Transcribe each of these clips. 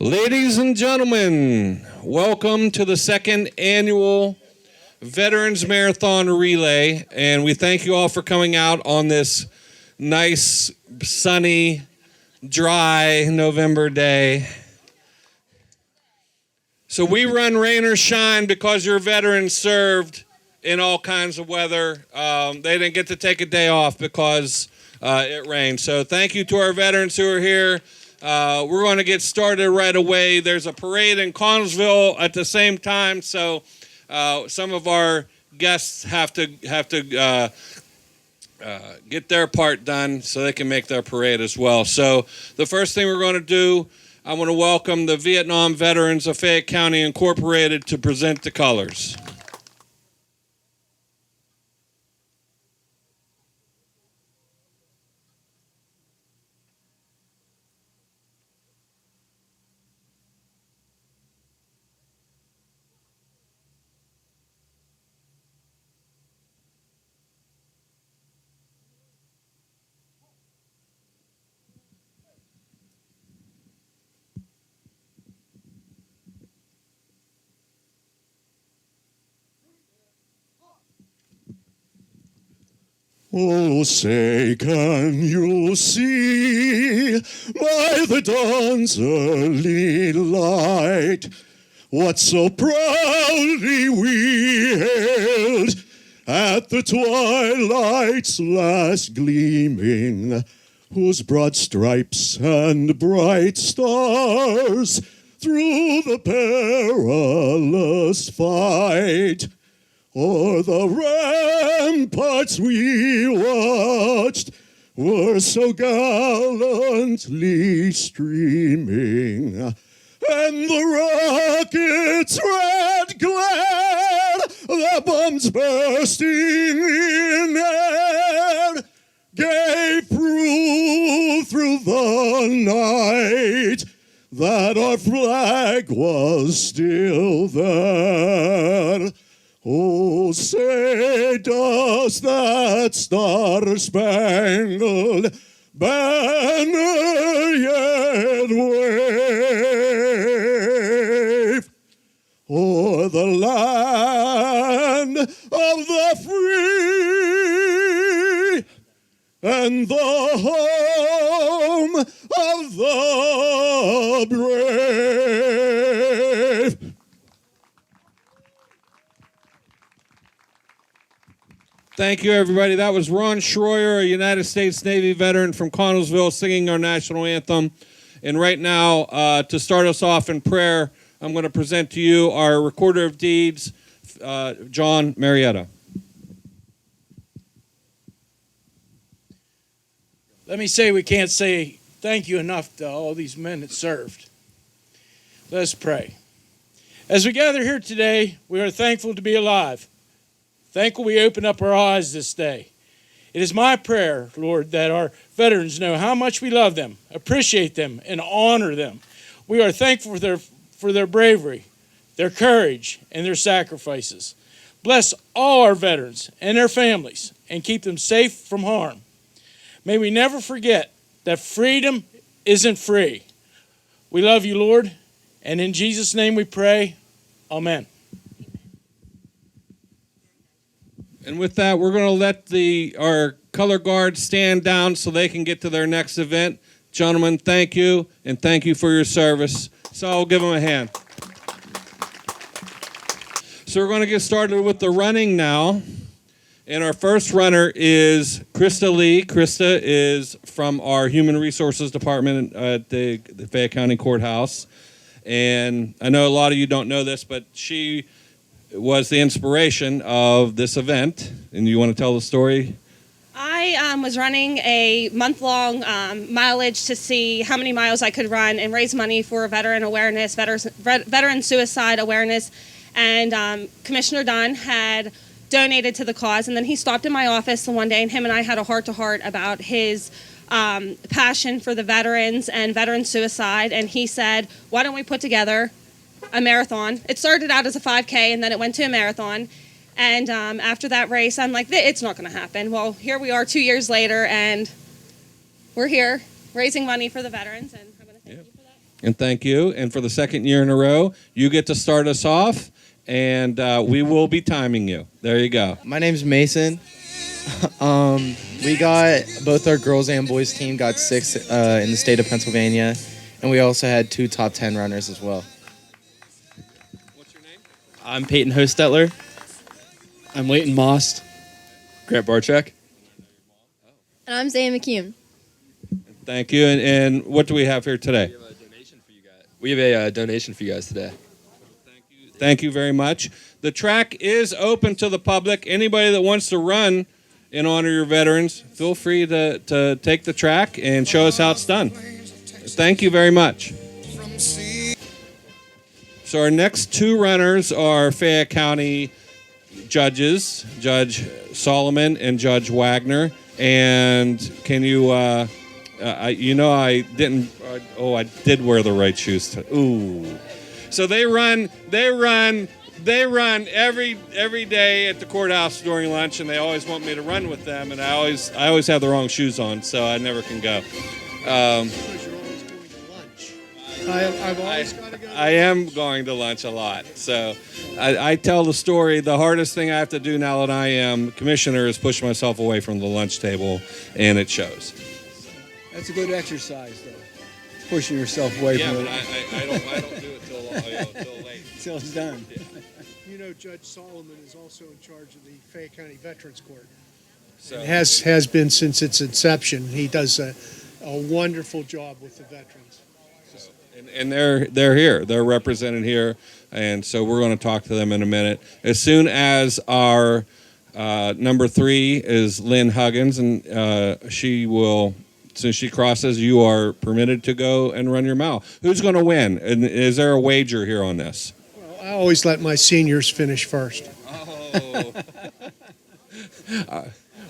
Ladies and gentlemen, welcome to the second annual Veterans Marathon Relay, and we thank you all for coming out on this nice, sunny, dry November day. So we run rain or shine because your veterans served in all kinds of weather. They didn't get to take a day off because it rained. So thank you to our veterans who are here. We're going to get started right away. There's a parade in Connellsville at the same time, so some of our guests have to get their part done so they can make their parade as well. So the first thing we're going to do, I want to welcome the Vietnam Veterans of Fayette County Incorporated to present the colors. Oh, say, can you see by the dawn's early light what so proudly we hailed at the twilight's last gleaming, whose broad stripes and bright stars through the perilous fight o'er the ramparts we watched were so gallantly streaming, and the rocket's red glare, the bombs bursting in air, gave proof through the night that our flag was still there. Oh, say, does that star-spangled banner yet wave o'er the land of the free and the home of the brave? Thank you, everybody. That was Ron Schroyer, a United States Navy veteran from Connellsville, singing our national anthem. And right now, to start us off in prayer, I'm going to present to you our Recorder of Deeds, John Marietta. Let me say we can't say thank you enough to all these men that served. Let us pray. As we gather here today, we are thankful to be alive. Thankful we open up our eyes this day. It is my prayer, Lord, that our veterans know how much we love them, appreciate them, and honor them. We are thankful for their bravery, their courage, and their sacrifices. Bless all our veterans and their families and keep them safe from harm. May we never forget that freedom isn't free. We love you, Lord, and in Jesus' name we pray. Amen. And with that, we're going to let our color guards stand down so they can get to their next event. Gentlemen, thank you, and thank you for your service. So I'll give them a hand. So we're going to get started with the running now. And our first runner is Krista Lee. Krista is from our Human Resources Department at the Fayette County Courthouse. And I know a lot of you don't know this, but she was the inspiration of this event. And you want to tell the story? I was running a month-long mileage to see how many miles I could run and raise money for veteran awareness, veteran suicide awareness. And Commissioner Dunn had donated to the cause. And then he stopped in my office one day, and him and I had a heart-to-heart about his passion for the veterans and veteran suicide. And he said, why don't we put together a marathon? It started out as a 5K, and then it went to a marathon. And after that race, I'm like, it's not going to happen. Well, here we are 2 years later, and we're here raising money for the veterans, and I'm going to thank you for that. And thank you. And for the second year in a row, you get to start us off, and we will be timing you. There you go. My name's Mason. We got both our girls and boys team got 6th in the state of Pennsylvania, and we also had 2 top 10 runners as well. What's your name? I'm Peyton Hostetler. I'm Leighton Most. Grant Barchek. And I'm Zaya McCune. Thank you. And what do we have here today? We have a donation for you guys today. Thank you very much. The track is open to the public. Anybody that wants to run in honor of your veterans, feel free to take the track and show us how it's done. Thank you very much. So our next 2 runners are Fayette County judges, Judge Solomon and Judge Wagner. And can you, I did wear the right shoes. Ooh. So they run every day at the courthouse during lunch, and they always want me to run with them, and I always have the wrong shoes on, so I never can go. Because you're always going to lunch. I've always got to go. I am going to lunch a lot, so I tell the story. The hardest thing I have to do now that I am commissioner is push myself away from the lunch table, and it shows. That's a good exercise, though. Pushing yourself away Yeah, from but it I don't do it till late. until it's done. You know, Judge Solomon is also in charge of the Fayette County Veterans Court. So, Has been since its inception. He does a wonderful job with the veterans. and they're here. They're represented here, and so we're going to talk to them in a minute. As soon as our number 3 is Lynn Huggins, and she will. Since she crosses, you are permitted to go and run your mile. Who's going to win? And is there a wager here on this? Well, I always let my seniors finish first. Oh.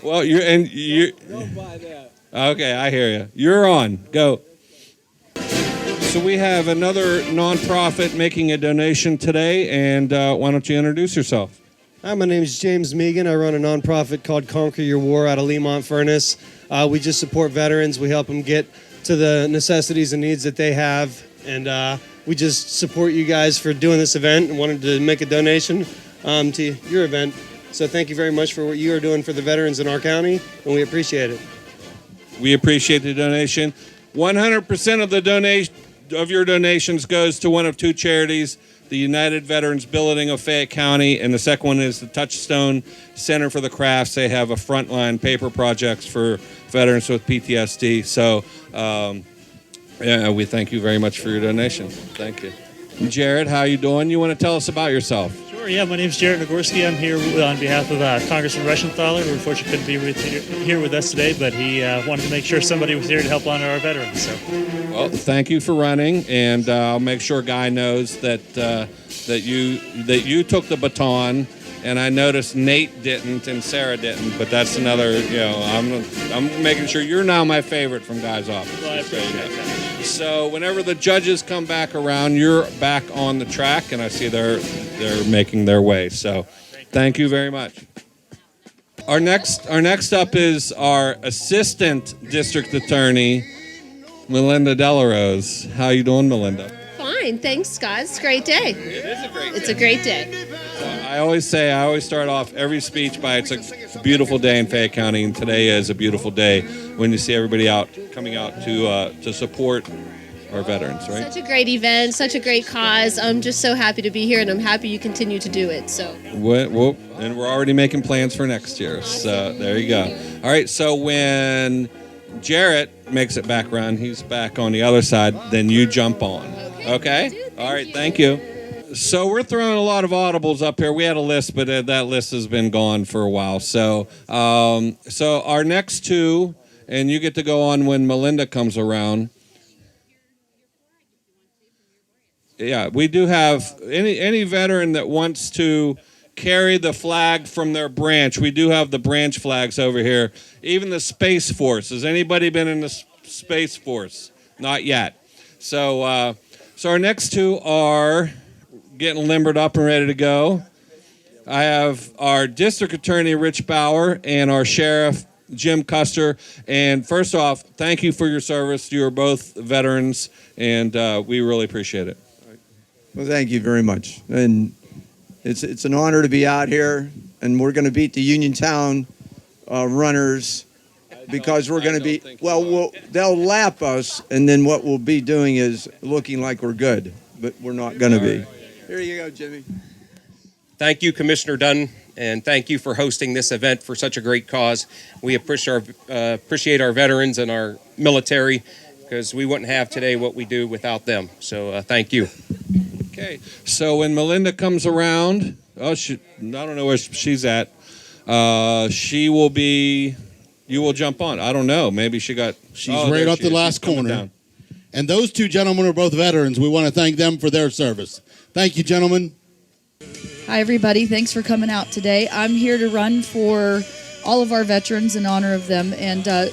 Well, you. Don't buy that. Okay, I hear you. You're on. Go. So we have another nonprofit making a donation today, and why don't you introduce yourself? Hi, my name is James Megan. I run a nonprofit called Conquer Your War out of Lemont Furnace. We just support veterans. We help them get to the necessities and needs that they have. And we just support you guys for doing this event and wanted to make a donation to your event. So thank you very much for what you are doing for the veterans in our county, and we appreciate it. We appreciate the donation. 100% of the your donations goes to one of 2 charities, the United Veterans Billeting of Fayette County, and the second one is the Touchstone Center for the Crafts. They have a frontline paper projects for veterans with PTSD. So, we thank you very much for your donation. Thank you. Jared, how you doing? You want to tell us about yourself? Sure, yeah. My name's Jared Nagorski. I'm here on behalf of Congressman Reschenthaler, who unfortunately couldn't be here with us today, but he wanted to make sure somebody was here to help honor our veterans. So, well, thank you for running, and I'll make sure Guy knows that you took the baton. And I noticed Nate didn't and Sarah didn't, but that's another. I'm making sure you're now my favorite from Guy's office. well, I appreciate that. So whenever the judges come back around, you're back on the track, and I see they're making their way. So, thank you very much. Our next up is our assistant district attorney, Melinda Delarose. How you doing, Melinda? Fine, thanks, Scott. It's a great day. It is a great It's a great day. I always start off every speech by it's a beautiful day in Fayette County, and today is a beautiful day when you see everybody coming out to support our veterans, right? Such a great event, such a great cause. I'm just so happy to be here, and I'm happy you continue to do it. So. And we're already making plans for next year. So there you go. All right. So when Jarrett makes it back around, he's back on the other side. Then you jump on. Okay. All right. Thank you. So we're throwing a lot of audibles up here. We had a list, but that list has been gone for a while. So our next 2, and you get to go on when Melinda comes around. Yeah, we do have any veteran that wants to carry the flag from their branch. We do have the branch flags over here. Even the Space Force. Has anybody been in the Space Force? Not yet. So our next 2 are getting limbered up and ready to go. I have our district attorney, Rich Bauer, and our sheriff, Jim Custer. And first off, thank you for your service. You are both veterans, and we really appreciate it. Well, thank you very much. And it's an honor to be out here, and we're going to beat the Uniontown runners because we're going to be, they'll lap us, and then what we'll be doing is looking like we're good, but we're not going to be. Here you go, Jimmy. Thank you, Commissioner Dunn, and thank you for hosting this event for such a great cause. We appreciate our veterans and our military, because we wouldn't have today what we do without them. So thank you. Okay, so when Melinda comes around, I don't know where she's at. She will be. You will jump on. I don't know. Maybe she got. She's right up the last corner. Down. And those two gentlemen are both veterans. We want to thank them for their service. Thank you, gentlemen. Hi, everybody. Thanks for coming out today. I'm here to run for all of our veterans in honor of them. And a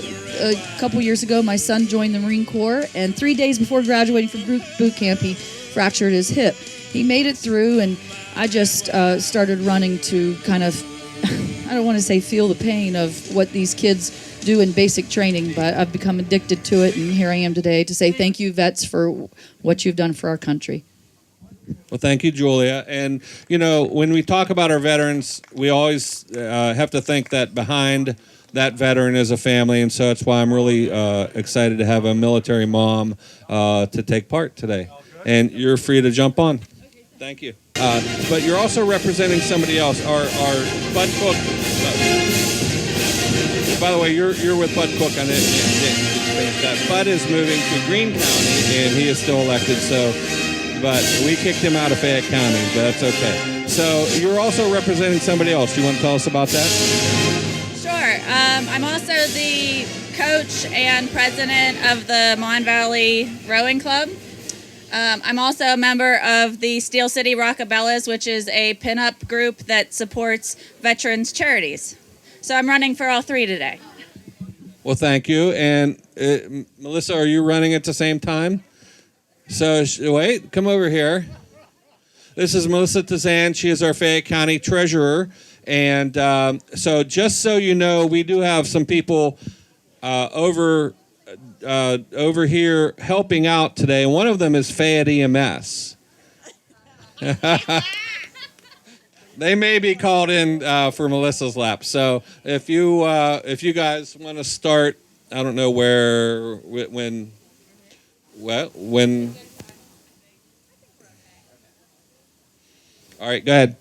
couple years ago, my son joined the Marine Corps, and 3 days before graduating from boot camp, he fractured his hip. He made it through, and I just started running to kind of, I don't want to say feel the pain of what these kids do in basic training, but I've become addicted to it, and here I am today to say thank you, vets, for what you've done for our country. Well, thank you, Julia. And, you know, when we talk about our veterans, we always have to think that behind that veteran is a family, and so that's why I'm really excited to have a military mom to take part today. And you're free to jump on. Thank you. But you're also representing somebody else. Our Bud Cook. By the way, you're with Bud Cook. I didn't finish that. Bud is moving to Greene County, and he is still elected. But we kicked him out of Fayette County, but that's okay. So you're also representing somebody else. Do you want to tell us about that? Sure. I'm also the coach and president of the Mon Valley Rowing Club. I'm also a member of the Steel City Rockabellas, which is a pinup group that supports veterans charities. So I'm running for all three today. Well, thank you. And Melissa, are you running at the same time? So, wait, come over here. This is Melissa Tazan. She is our Fayette County treasurer. And so just so you know, we do have some people over here helping out today. And one of them is Fayette EMS. They may be called in for Melissa's lap. So if you guys want to start, I don't know when. All right, go ahead.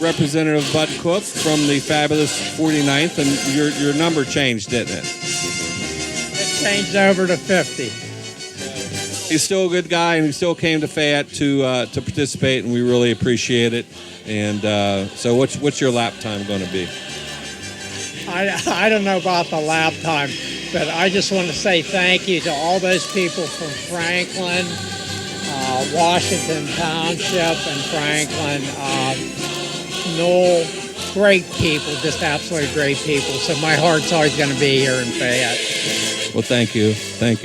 Representative Bud Cook from the fabulous 49th, and your number changed, didn't it? It changed over to 50. He's still a good guy, and he still came to Fayette to participate, and we really appreciate it. And so what's your lap time going to be? I don't know about the lap time, but I just want to say thank you to all those people from Franklin, Washington Township and Franklin, Knoll, great people, just absolutely great people. So my heart's always going to be here in Fayette. Well, thank you. And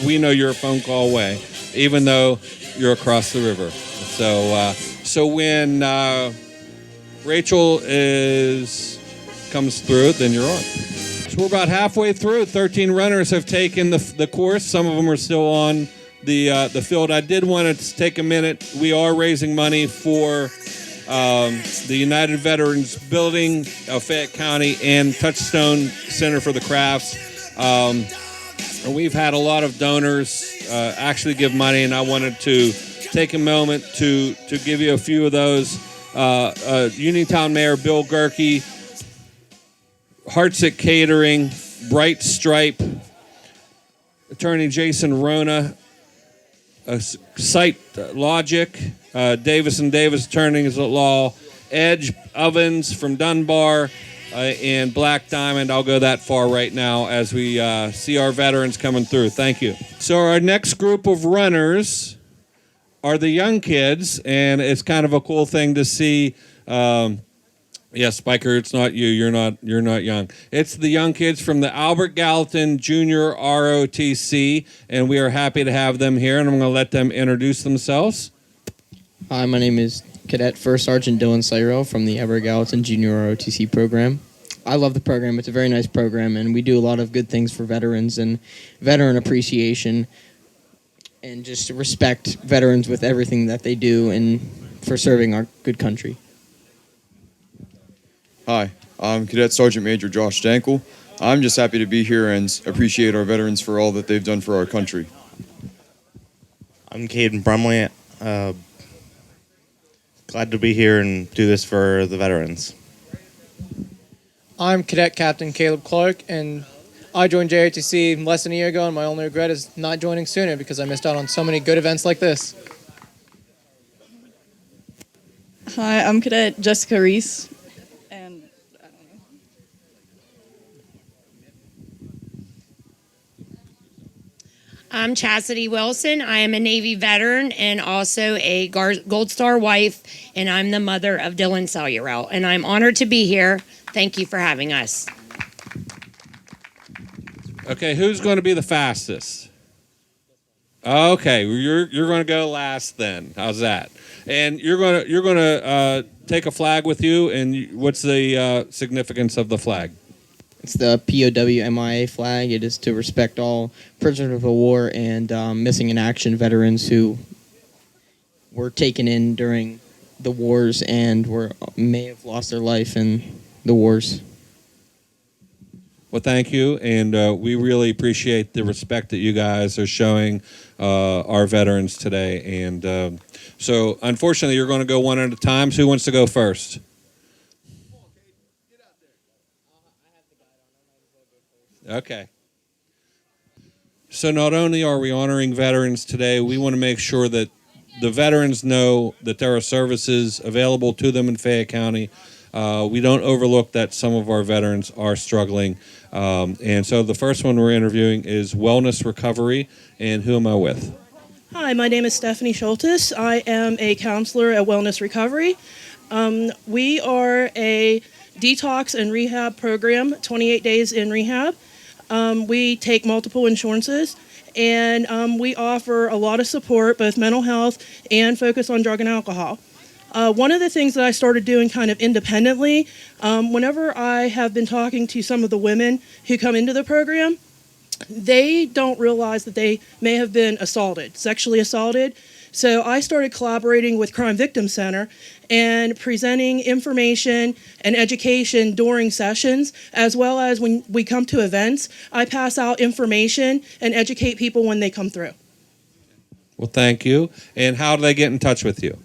we know you're a phone call away, even though you're across the river. So when Rachel comes through, then you're on. So we're about halfway through. 13 runners have taken the course. Some of them are still on the field. I did want to take a minute. We are raising money for the United Veterans Building of Fayette County and Touchstone Center for the Crafts. And we've had a lot of donors actually give money, and I wanted to take a moment to give you a few of those. Uniontown Mayor Bill Gerke, Heartsick Catering, Bright Stripe, Attorney Jason Rona, Site Logic, Davis & Davis Attorneys at Law, Edge Ovens from Dunbar, and Black Diamond. I'll go that far right now as we see our veterans coming through. Thank you. So our next group of runners are the young kids, and it's kind of a cool thing to see. Yes, Spiker, it's not you. You're not young. It's the young kids from the Albert Gallatin Junior ROTC, and we are happy to have them here, and I'm going to let them introduce themselves. Hi, my name is Cadet First Sergeant Dylan Cyril from the Albert Gallatin Junior ROTC program. I love the program. It's a very nice program, and we do a lot of good things for veterans and veteran appreciation, and just respect veterans with everything that they do and for serving our good country. Hi, I'm Cadet Sergeant Major Josh Dankel. I'm just happy to be here and appreciate our veterans for all that they've done for our country. I'm Caden Brumley. Glad to be here and do this for the veterans. I'm Cadet Captain Caleb Clark, and I joined JRTC less than a year ago, and my only regret is not joining sooner because I missed out on so many good events like this. Hi, I'm Cadet Jessica Reese, and I'm Chastity Wilson. I am a Navy veteran and also a Gold Star wife, and I'm the mother of Dylan Celurel, and I'm honored to be here. Thank you for having us. Okay, who's going to be the fastest? Okay, you're going to go last then. How's that? And you're going to take a flag with you. And what's the significance of the flag? It's the POW MIA flag. It is to respect all prisoners of war and missing in action veterans who were taken in during the wars and may have lost their life in the wars. Well, thank you, and we really appreciate the respect that you guys are showing our veterans today. And so, unfortunately, you're going to go one at a time. So who wants to go first? Okay. So not only are we honoring veterans today, we want to make sure that the veterans know that there are services available to them in Fayette County. We don't overlook that some of our veterans are struggling. And so the first one we're interviewing is Wellness Recovery. And who am I with? Hi, my name is Stephanie Schultes. I am a counselor at Wellness Recovery. We are a detox and rehab program, 28 days in rehab. We take multiple insurances, and we offer a lot of support, both mental health and focus on drug and alcohol. One of the things that I started doing kind of independently, whenever I have been talking to some of the women who come into the program, they don't realize that they may have been assaulted, sexually assaulted. So I started collaborating with Crime Victim Center and presenting information and education during sessions, as well as when we come to events, I pass out information and educate people when they come through. Well, thank you. And how do they get in touch with you?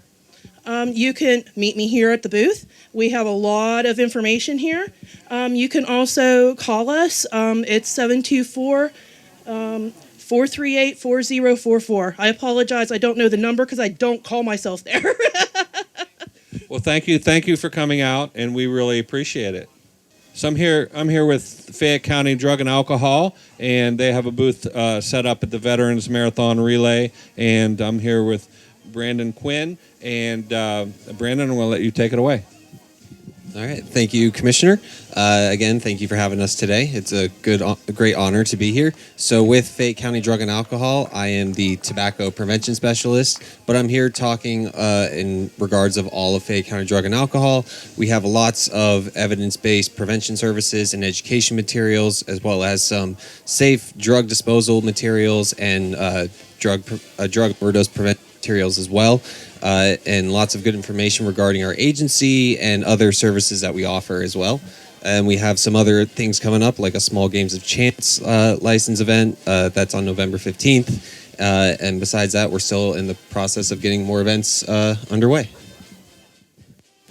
You can meet me here at the booth. We have a lot of information here. You can also call us. It's 724 438-4044. I apologize. I don't know the number because I don't call myself there. Well, thank you. Thank you for coming out, and we really appreciate it. So I'm here with Fayette County Drug and Alcohol, and they have a booth set up at the Veterans Marathon Relay, and I'm here with Brandon Quinn. And Brandon, I'm going to let you take it away. All right. Thank you, Commissioner. Again, thank you for having us today. It's a great honor to be here. So with Fayette County Drug and Alcohol, I am the tobacco prevention specialist, but I'm here talking in regards of all of Fayette County Drug and Alcohol. We have lots of evidence-based prevention services and education materials, as well as some safe drug disposal materials and drug overdose prevention materials as well. And lots of good information regarding our agency and other services that we offer as well. And we have some other things coming up, like a Small Games of Chance license event that's on November 15th. And besides that, we're still in the process of getting more events underway.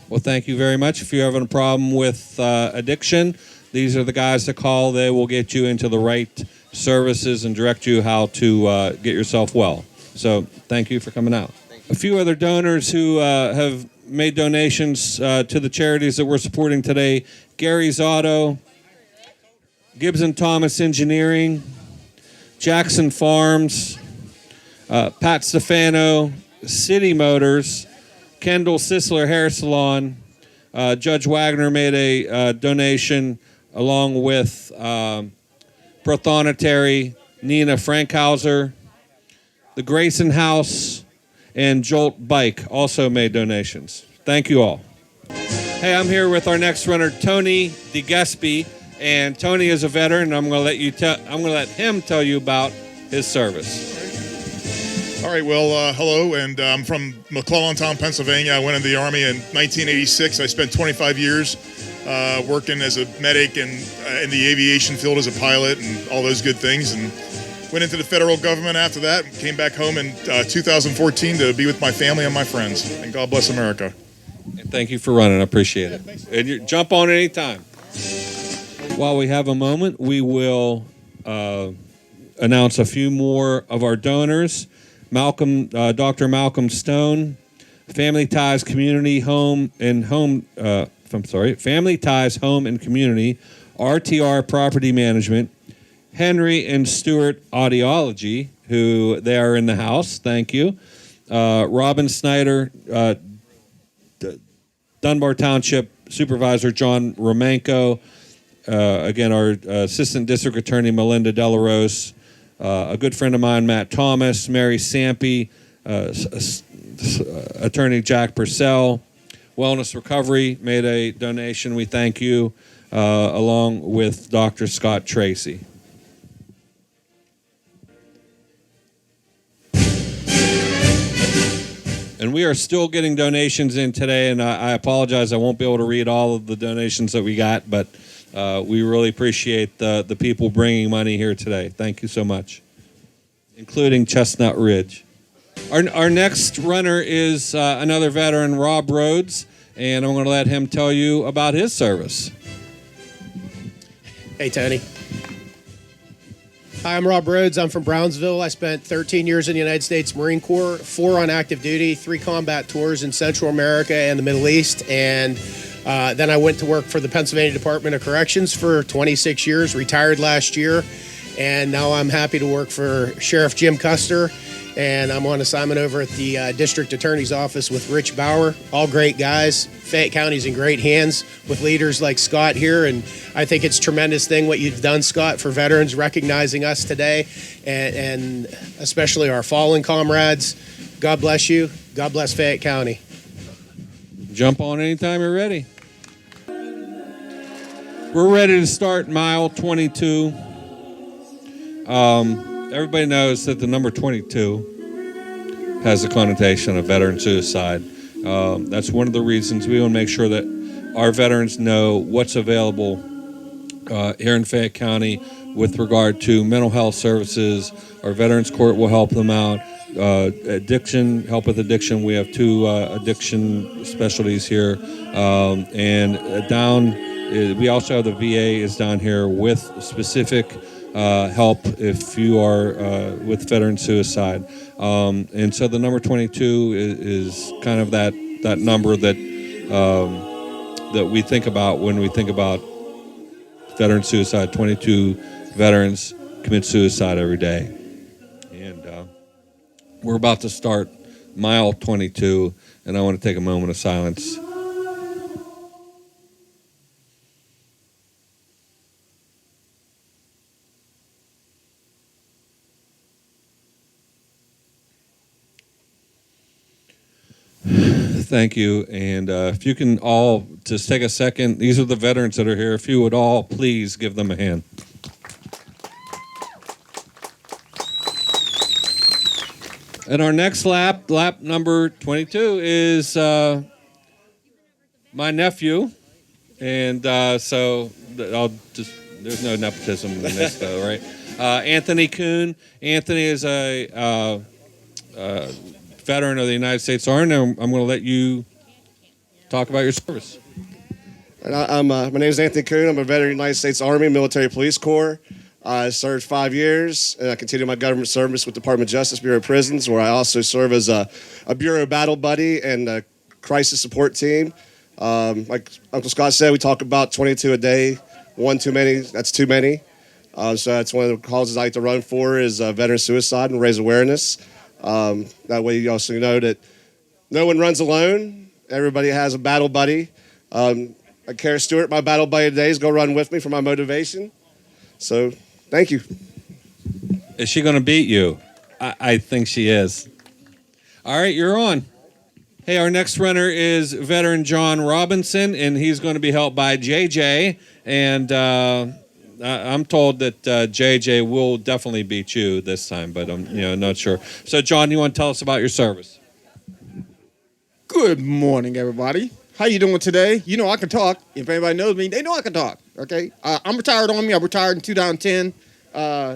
Well, thank you very much. If you're having a problem with addiction, these are the guys to call. They will get you into the right services and direct you how to get yourself well. So thank you for coming out. A few other donors who have made donations to the charities that we're supporting today: Gary's Auto, Gibson Thomas Engineering, Jackson Farms, Pat Stefano, City Motors, Kendall Sisler Hair Salon. Judge Wagner made a donation along with Prothonotary, Nina Frankhauser, the Grayson House, and Jolt Bike also made donations. Thank you all. Hey, I'm here with our next runner, Tony DeGespe, and Tony is a veteran. And I'm going to let him tell you about his service. All right, well, hello, and I'm from McClellantown, Pennsylvania. I went into the Army in 1986. I spent 25 years working as a medic and in the aviation field as a pilot and all those good things, and went into the federal government after that and came back home in 2014 to be with my family and my friends. And God bless America. And thank you for running. I appreciate it. And you jump on anytime. While we have a moment, we will announce a few more of our donors. Dr. Malcolm Stone, Family Ties Community Home and Family Ties Home and Community, RTR Property Management, Henry and Stewart Audiology, who they are in the house. Thank you. Robin Snyder, Dunbar Township Supervisor John Romanko, again our Assistant District Attorney Melinda Delarose. A good friend of mine, Matt Thomas, Mary Sampe, Attorney Jack Purcell, Wellness Recovery made a donation. We thank you, along with Dr. Scott Tracy. And we are still getting donations in today, and I apologize, I won't be able to read all of the donations that we got, but we really appreciate the people bringing money here today. Thank you so much, including Chestnut Ridge. Our next runner is another veteran, Rob Rhodes, and I'm going to let him tell you about his service. Hey, Tony. Hi, I'm Rob Rhodes. I'm from Brownsville. I spent 13 years in the United States Marine Corps, 4 on active duty, 3 combat tours in Central America and the Middle East, and then I went to work for the Pennsylvania Department of Corrections for 26 years, retired last year, and now I'm happy to work for Sheriff Jim Custer, and I'm on assignment over at the District Attorney's Office with Rich Bauer. All great guys. Fayette County's in great hands with leaders like Scott here, and I think it's a tremendous thing what you've done, Scott, for veterans, recognizing us today, and especially our fallen comrades. God bless you. God bless Fayette County. Jump on anytime you're ready. We're ready to start mile 22. Everybody knows that the number 22 has a connotation of veteran suicide. That's one of the reasons we want to make sure that our veterans know what's available here in Fayette County with regard to mental health services. Our Veterans Court will help them out. Help with addiction. We have 2 addiction specialties here. We also have the VA is down here with specific help if you are with veteran suicide. And so the number 22 is kind of that number that we think about when we think about veteran suicide. 22 veterans commit suicide every day. And we're about to start mile 22, and I want to take a moment of silence. Thank you. And if you can all just take a second, these are the veterans that are here. If you would all please give them a hand. And our next lap number 22, is my nephew. And so there's no nepotism in this, though, right? Anthony Kuhn. Anthony is a veteran of the United States Army. I'm going to let you talk about your service. And my name is Anthony Kuhn. I'm a veteran of the United States Army, Military Police Corps. I served 5 years, and I continue my government service with Department of Justice, Bureau of Prisons, where I also serve as a Bureau battle buddy and a crisis support team. Like Uncle Scott said, we talk about 22 a day. One too many, that's too many. So that's one of the causes I like to run for is veteran suicide and raise awareness. That way you also know that no one runs alone. Everybody has a battle buddy. Like Kara Stewart, my battle buddy today, is going to run with me for my motivation. So thank you. Is she going to beat you? I think she is. All right, you're on. Hey, our next runner is veteran John Robinson, and he's going to be helped by JJ. And I'm told that JJ will definitely beat you this time, but I'm not sure. So, John, you want to tell us about your service? Good morning, everybody. How you doing today? You know I can talk. If anybody knows me, they know I can talk. Okay, I'm retired Army. I retired in 2010.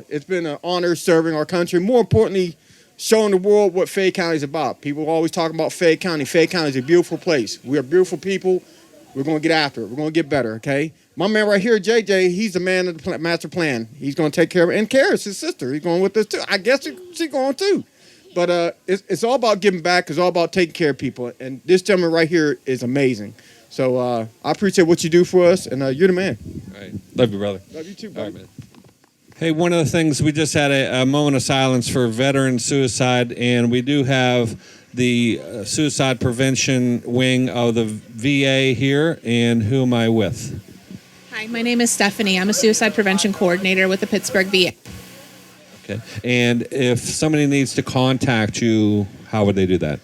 It's been an honor serving our country. More importantly, showing the world what Fayette County is about. People always talk about Fayette County. Fayette County is a beautiful place. We are beautiful people. We're going to get after it. We're going to get better, okay? My man right here, JJ, he's the man of the master plan. He's going to take care of it. And Kara's his sister. He's going with us, too. I guess she's going, too. But it's all about giving back. It's all about taking care of people. And this gentleman right here is amazing. So I appreciate what you do for us, and you're the man. All right. Love you, brother. Love you, too, brother. All right, man. Hey, one of the things, we just had a moment of silence for veteran suicide, and we do have the suicide prevention wing of the VA here. And who am I with? Hi, my name is Stephanie. I'm a suicide prevention coordinator with the Pittsburgh VA. Okay. And if somebody needs to contact you, how would they do that?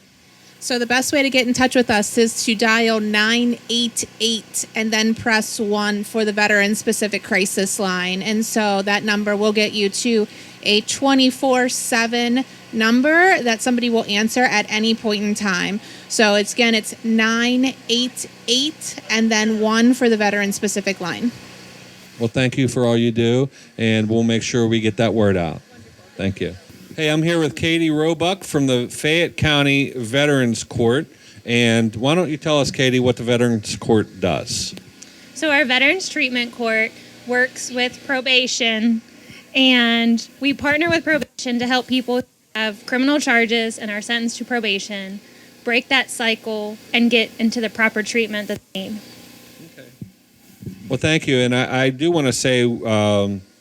So the best way to get in touch with us is to dial 988 and then press 1 for the veteran specific crisis line. And so that number will get you to a 24/7 number that somebody will answer at any point in time. So it's 988 and then 1 for the veteran specific line. Well, thank you for all you do, and we'll make sure we get that word out. Thank you. Hey, I'm here with Katie Roebuck from the Fayette County Veterans Court. And why don't you tell us, Katie, what the Veterans Court does? So our Veterans Treatment Court works with probation, and we partner with probation to help people who have criminal charges and are sentenced to probation break that cycle and get into the proper treatment that they need. Well, thank you. And I do want to say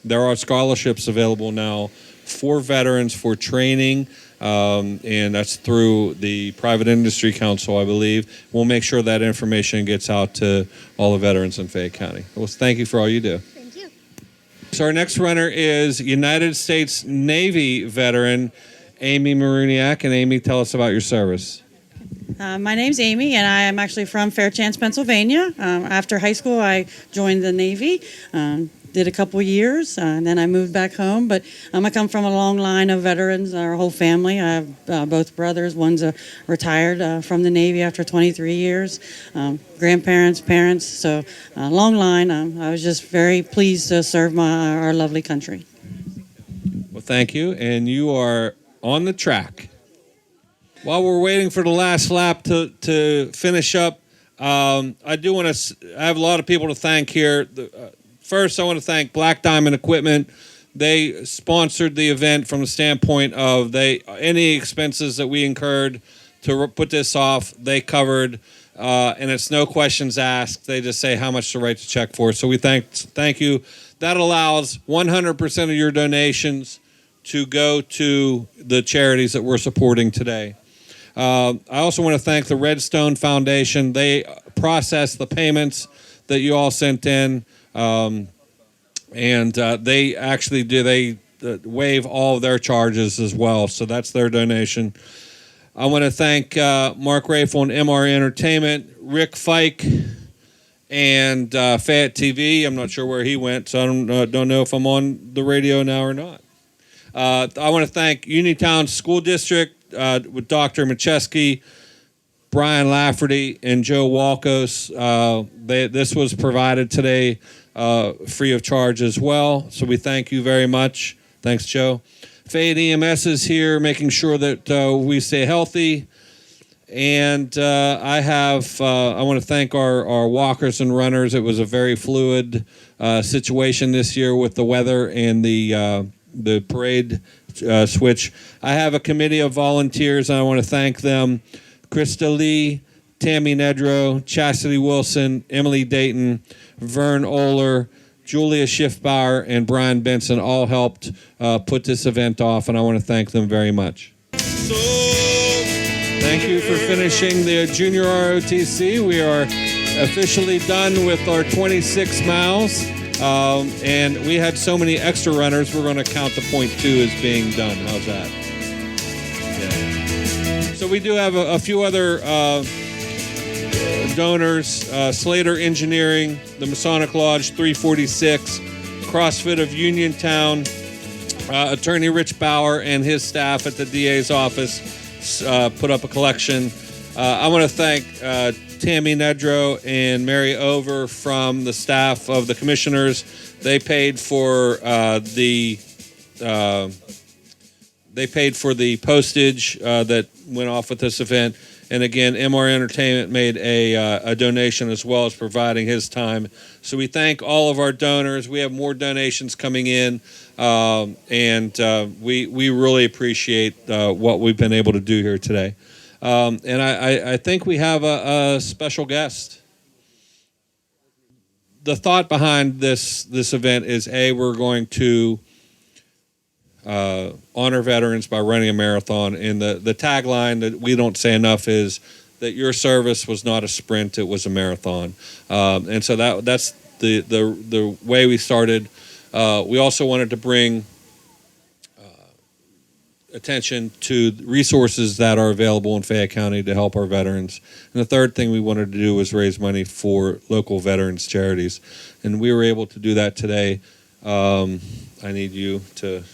there are scholarships available now for veterans for training, and that's through the Private Industry Council, I believe. We'll make sure that information gets out to all the veterans in Fayette County. Well, thank you for all you do. Thank you. So our next runner is United States Navy veteran Amy Maruniak. And Amy, tell us about your service. My name's Amy, and I am actually from Fairchance, Pennsylvania. After high school, I joined the Navy, did a couple years, and then I moved back home. But I come from a long line of veterans, our whole family. I have both brothers. One's retired from the Navy after 23 years, grandparents, parents, so long line. I was just very pleased to serve our lovely country. Well, thank you, and you are on the track. While we're waiting for the last lap to finish up, I do want to. I have a lot of people to thank here. First, I want to thank Black Diamond Equipment. They sponsored the event from the standpoint of any expenses that we incurred to put this off, they covered, and it's no questions asked. They just say how much to write the check for. So we thank you. That allows 100% of your donations to go to the charities that we're supporting today. I also want to thank the Redstone Foundation. They processed the payments that you all sent in, and they actually waive all of their charges as well. So that's their donation. I want to thank Mark Rafel and MR Entertainment, Rick Fike, and Fayette TV. I'm not sure where he went, so I don't know if I'm on the radio now or not. I want to thank Uniontown School District with Dr. Macheski, Brian Lafferty, and Joe Walkos. This was provided today free of charge as well, so we thank you very much. Thanks, Joe. Fayette EMS is here making sure that we stay healthy. And I want to thank our walkers and runners. It was a very fluid situation this year with the weather and the parade switch. I have a committee of volunteers, and I want to thank them. Krista Lee, Tammy Nedrow, Chastity Wilson, Emily Dayton, Vern Oler, Julia Schiffbauer, and Brian Benson all helped put this event off, and I want to thank them very much. Thank you for finishing the Junior ROTC. We are officially done with our 26 miles, and we had so many extra runners, we're going to count the .2 as being done. How's that? Yeah. So we do have a few other donors: Slater Engineering, the Masonic Lodge 346, CrossFit of Uniontown, Attorney Rich Bauer and his staff at the DA's office put up a collection. I want to thank Tammy Nedro and Mary Over from the staff of the commissioners. They paid for the postage that went off with this event. And again, MR Entertainment made a donation as well as providing his time. So we thank all of our donors. We have more donations coming in, and we really appreciate what we've been able to do here today. And I think we have a special guest. The thought behind this event is, we're going to honor veterans by running a marathon. And the tagline that we don't say enough is that your service was not a sprint, it was a marathon. And so that's the way we started. We also wanted to bring attention to resources that are available in Fayette County to help our veterans. And the third thing we wanted to do was raise money for local veterans charities. And we were able to do that today. I need you to...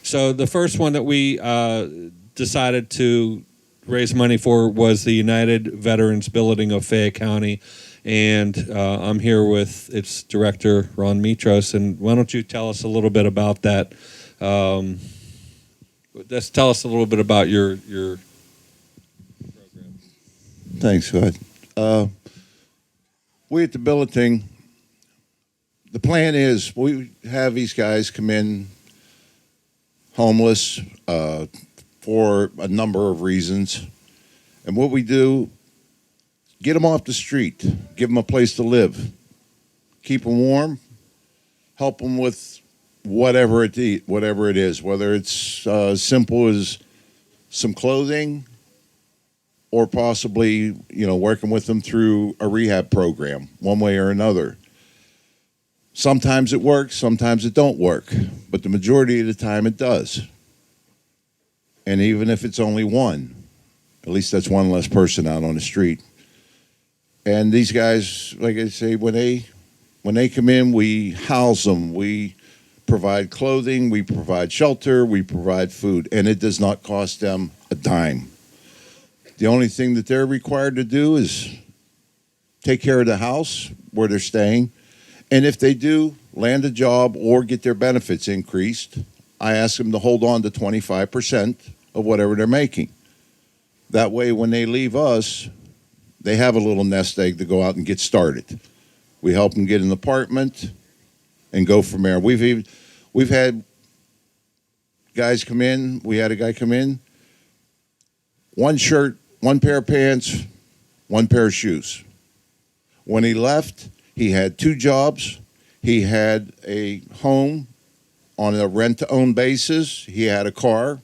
So the first one that we decided to raise money for was the United Veterans Building of Fayette County. And I'm here with its director, Ron Mitros. And why don't you tell us a little bit about that? Just tell us a little bit about your program. Thanks, Scott. We at the billeting, the plan is we have these guys come in homeless for a number of reasons. And what we do, get them off the street, give them a place to live, keep them warm, help them with whatever it is, whether it's as simple as some clothing or possibly, working with them through a rehab program, one way or another. Sometimes it works, sometimes it don't work, but the majority of the time it does. And even if it's only one, at least that's one less person out on the street. And these guys, like I say, when they come in, we house them, we provide clothing, we provide shelter, we provide food, and it does not cost them a dime. The only thing that they're required to do is take care of the house where they're staying. And if they do land a job or get their benefits increased, I ask them to hold on to 25% of whatever they're making. That way, when they leave us, they have a little nest egg to go out and get started. We help them get an apartment and go from there. We've had guys come in. We had a guy come in, one shirt, one pair of pants, one pair of shoes. When he left, he had 2 jobs. He had a home on a rent-to-own basis. He had a car.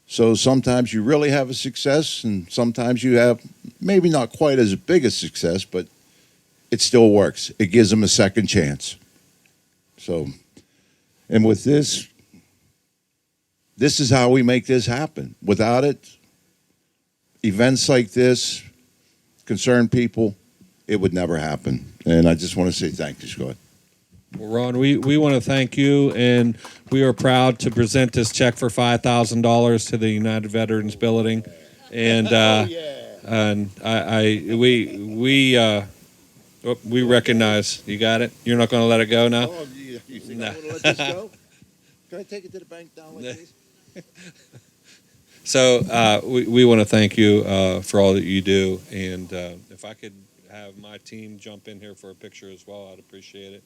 So sometimes you really have a success, and sometimes you have maybe not quite as big a success, but it still works. It gives them a second chance. So, and with this is how we make this happen. Without it, events like this, concerned people, it would never happen. And I just want to say thank you, Scott. Well, Ron, we want to thank you, and we are proud to present this check for $5,000 to the United Veterans Building, and we recognize you got it. You're not going to let it go now. Oh, you think I'm going to let this go? Can I take it to the bank down like this? So we want to thank you for all that you do, and if I could have my team jump in here for a picture as well, I'd appreciate it.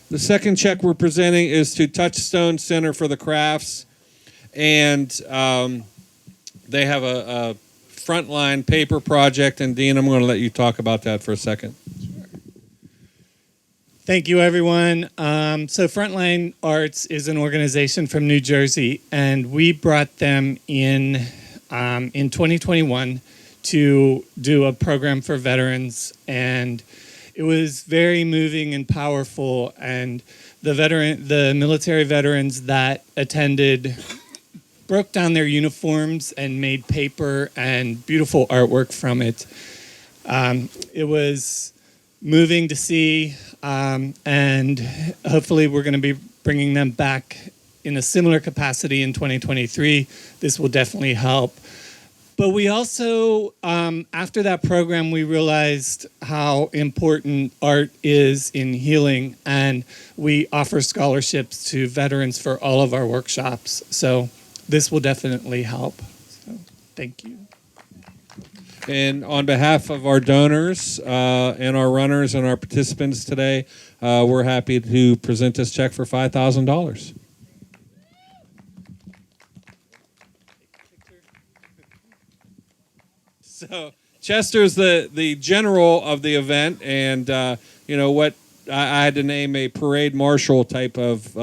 The second check we're presenting is to Touchstone Center for the Crafts, and they have a frontline paper project. And Dean, I'm going to let you talk about that for a second. Thank you, everyone. So Frontline Arts is an organization from New Jersey, and we brought them in 2021 to do a program for veterans, and it was very moving and powerful. And the military veterans that attended broke down their uniforms and made paper and beautiful artwork from it. It was moving to see, and hopefully we're going to be bringing them back in a similar capacity in 2023. This will definitely help. But we also, after that program, we realized how important art is in healing, and we offer scholarships to veterans for all of our workshops. So this will definitely help. So thank you. And on behalf of our donors and our runners and our participants today, we're happy to present this check for $5,000. So Chester's the general of the event, and you know what, I had to name a parade marshal type of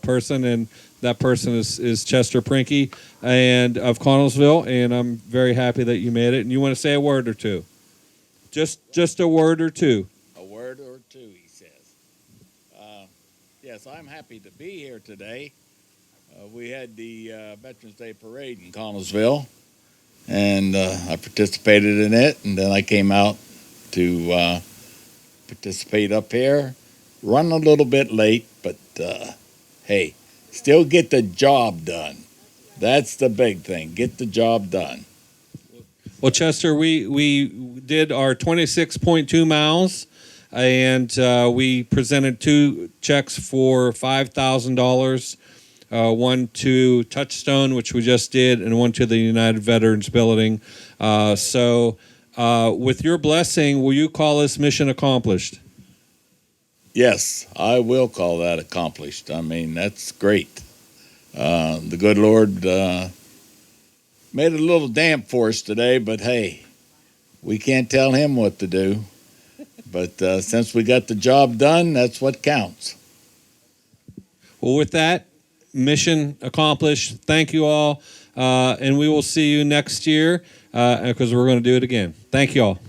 person, and that person is Chester Prinky and of Connellsville, and I'm very happy that you made it. And you want to say a word or two? Just a word or two. A word or two, he says. Yes, I'm happy to be here today. We had the Veterans Day Parade in Connellsville, and I participated in it, and then I came out to participate up here. Run a little bit late, but hey, still get the job done. That's the big thing. Get the job done. Well, Chester, we did our 26.2 miles, and we presented 2 checks for $5,000. One to Touchstone, which we just did, and one to the United Veterans Building. So with your blessing, will you call this mission accomplished? Yes, I will call that accomplished. I mean, that's great. The good Lord made it a little damp for us today, but hey, we can't tell him what to do. But since we got the job done, that's what counts. Well, with that, mission accomplished. Thank you all, and we will see you next year because we're going to do it again. Thank you all.